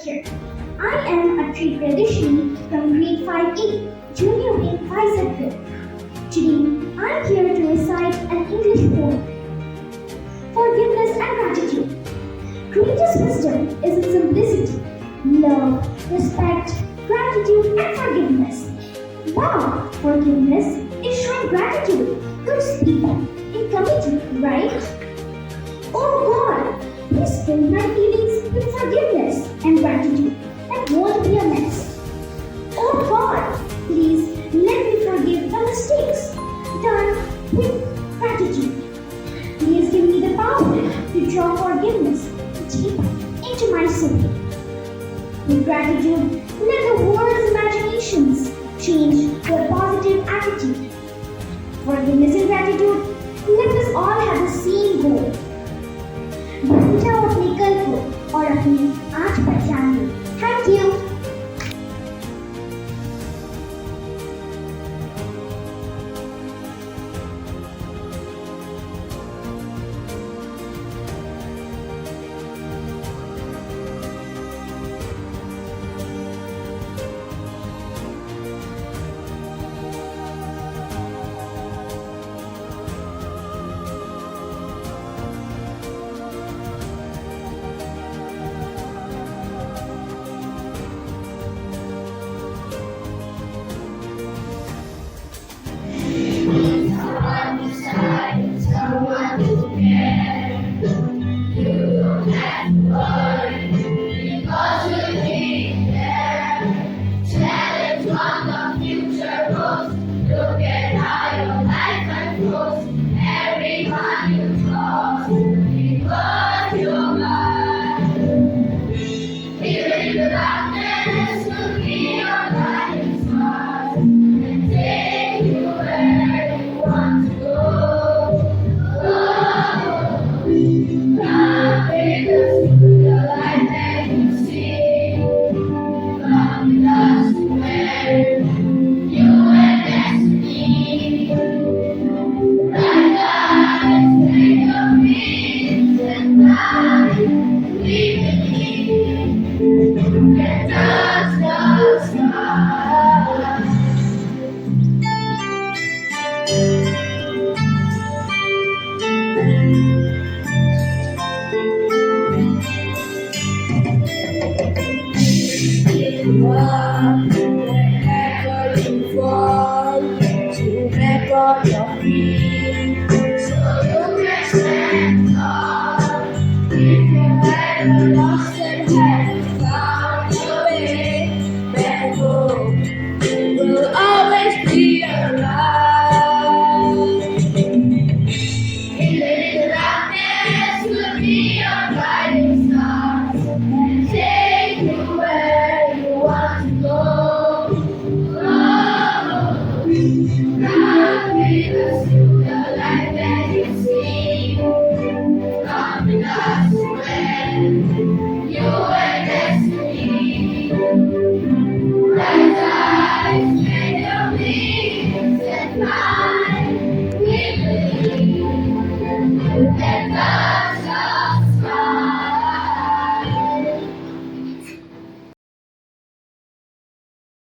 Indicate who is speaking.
Speaker 1: lecture. I am Atri Pradeshini from grade 5A, Junior Wing Pfizer Group. Today, I am here to recite an English poem. Forgiveness and gratitude. Greatest wisdom is in simplicity, love, respect, gratitude, and forgiveness. Wow, forgiveness is showing gratitude towards people in committee, right? Oh God, please fill my feelings with forgiveness and gratitude and won't be a mess. Oh God, please let me forgive the mistakes done with gratitude. Please give me the power to draw forgiveness deep into my soul. With gratitude, let the world's imaginations change to a positive attitude. Forgiveness and gratitude, let us all have the same goal. बेटा अपने कल को और अपनी आज पर ध्यान दें। Thank you.
Speaker 2: Whenever you fall, to record your feet, so you can stand tall. If you ever lost and haven't found your way back home, you will always be alive. In the darkness will be your guiding stars and take you where you want to go. God made us through the light that you see. Come with us when you are destiny. Rise up, spread your wings and fly.